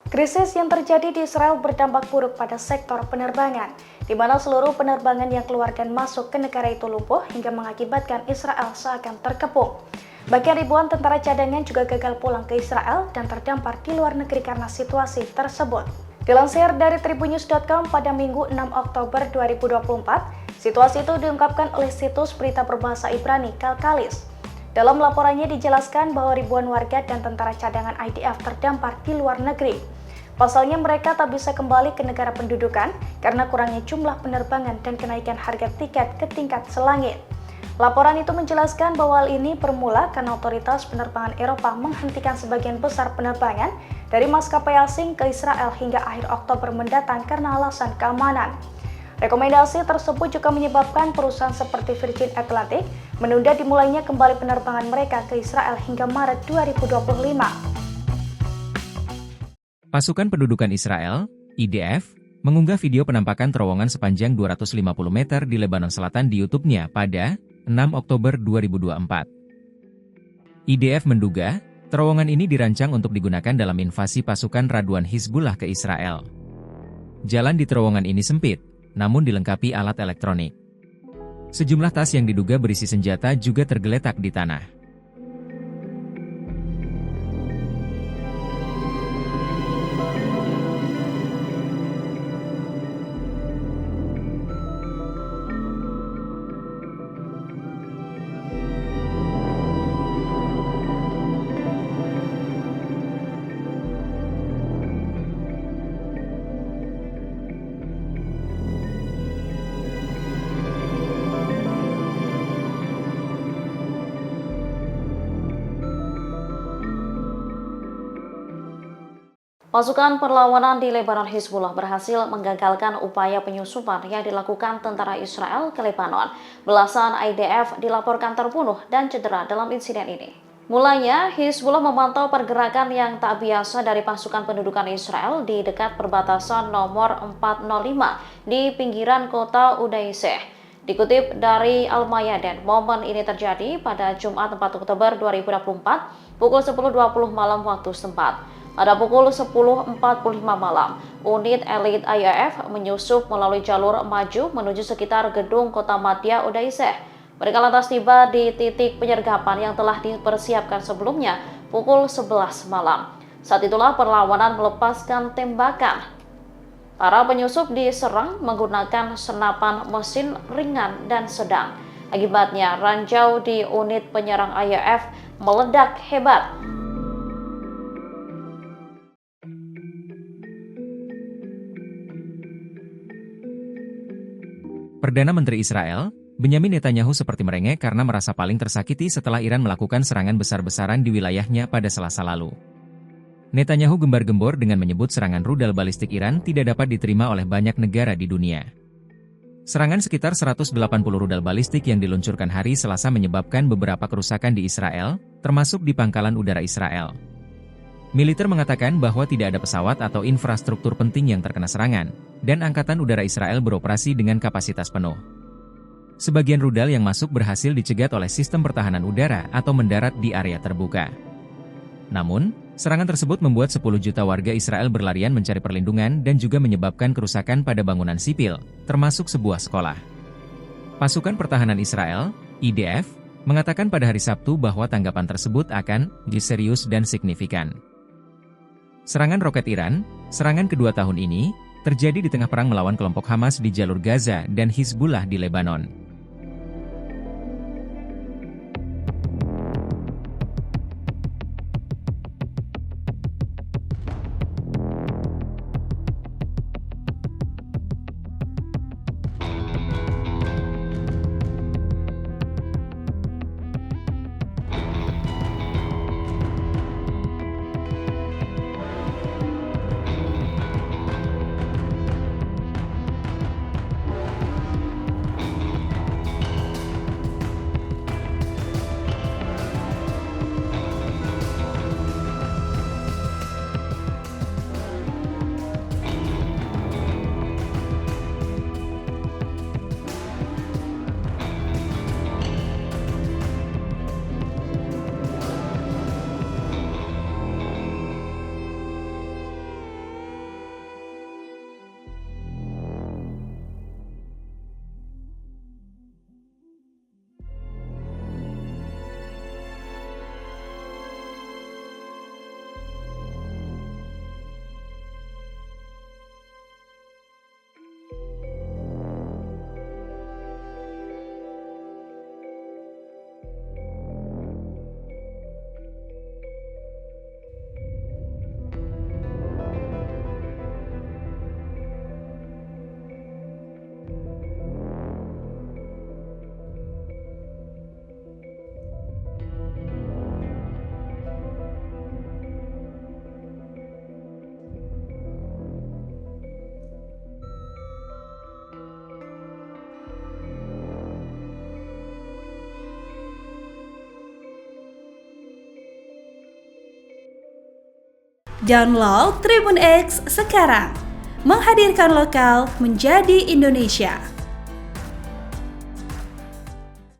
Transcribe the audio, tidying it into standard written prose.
Krisis yang terjadi di Israel berdampak buruk pada sektor penerbangan, di mana seluruh penerbangan yang keluar dan masuk ke negara itu lumpuh hingga mengakibatkan Israel seakan terkepung. Bahkan ribuan tentara cadangan juga gagal pulang ke Israel dan terdampar di luar negeri karena situasi tersebut. Dilansir dari tribunnews.com pada Minggu 6 Oktober 2024, situasi itu diungkapkan oleh situs berita berbahasa Ibrani Kalkalis. Dalam laporannya dijelaskan bahwa ribuan warga dan tentara cadangan IDF terdampar di luar negeri. Pasalnya mereka tak bisa kembali ke negara pendudukan karena kurangnya jumlah penerbangan dan kenaikan harga tiket ke tingkat selangit. Laporan itu menjelaskan bahwa hal ini bermula karena otoritas penerbangan Eropa menghentikan sebagian besar penerbangan dari maskapai asing ke Israel hingga akhir Oktober mendatang karena alasan keamanan. Rekomendasi tersebut juga menyebabkan perusahaan seperti Virgin Atlantic menunda dimulainya kembali penerbangan mereka ke Israel hingga Maret 2025. Pasukan Pendudukan Israel, IDF, mengunggah video penampakan terowongan sepanjang 250 meter di Lebanon Selatan di YouTube-nya pada 6 Oktober 2024. IDF menduga, terowongan ini dirancang untuk digunakan dalam invasi pasukan Raduan Hizbullah ke Israel. Jalan di terowongan ini sempit, namun dilengkapi alat elektronik. Sejumlah tas yang diduga berisi senjata juga tergeletak di tanah. Pasukan perlawanan di Lebanon Hizbullah berhasil menggagalkan upaya penyusupan yang dilakukan tentara Israel ke Lebanon. Belasan IDF dilaporkan terbunuh dan cedera dalam insiden ini. Mulanya, Hizbullah memantau pergerakan yang tak biasa dari pasukan pendudukan Israel di dekat perbatasan nomor 405 di pinggiran kota Udaiseh. Dikutip dari Al-Mayadin, momen ini terjadi pada Jumat 4 Oktober 2024 pukul 10.20 malam waktu setempat. Pada pukul 10.45 malam, unit elit IDF menyusup melalui jalur maju menuju sekitar gedung kota Madya Udaiseh. Mereka lantas tiba di titik penyergapan yang telah dipersiapkan sebelumnya pukul 11 malam. Saat itulah perlawanan melepaskan tembakan. Para penyusup diserang menggunakan senapan mesin ringan dan sedang. Akibatnya, ranjau di unit penyerang IDF meledak hebat. Perdana Menteri Israel, Benyamin Netanyahu seperti merengek karena merasa paling tersakiti setelah Iran melakukan serangan besar-besaran di wilayahnya pada Selasa lalu. Netanyahu gembar-gembor dengan menyebut serangan rudal balistik Iran tidak dapat diterima oleh banyak negara di dunia. Serangan sekitar 180 rudal balistik yang diluncurkan hari Selasa menyebabkan beberapa kerusakan di Israel, termasuk di pangkalan udara Israel. Militer mengatakan bahwa tidak ada pesawat atau infrastruktur penting yang terkena serangan, dan Angkatan Udara Israel beroperasi dengan kapasitas penuh. Sebagian rudal yang masuk berhasil dicegat oleh sistem pertahanan udara atau mendarat di area terbuka. Namun, serangan tersebut membuat 10 juta warga Israel berlarian mencari perlindungan dan juga menyebabkan kerusakan pada bangunan sipil, termasuk sebuah sekolah. Pasukan Pertahanan Israel, IDF, mengatakan pada hari Sabtu bahwa tanggapan tersebut akan serius dan signifikan. Serangan roket Iran, serangan kedua tahun ini, terjadi di tengah perang melawan kelompok Hamas di jalur Gaza dan Hizbullah di Lebanon. Download Tribun X sekarang. Menghadirkan lokal menjadi Indonesia.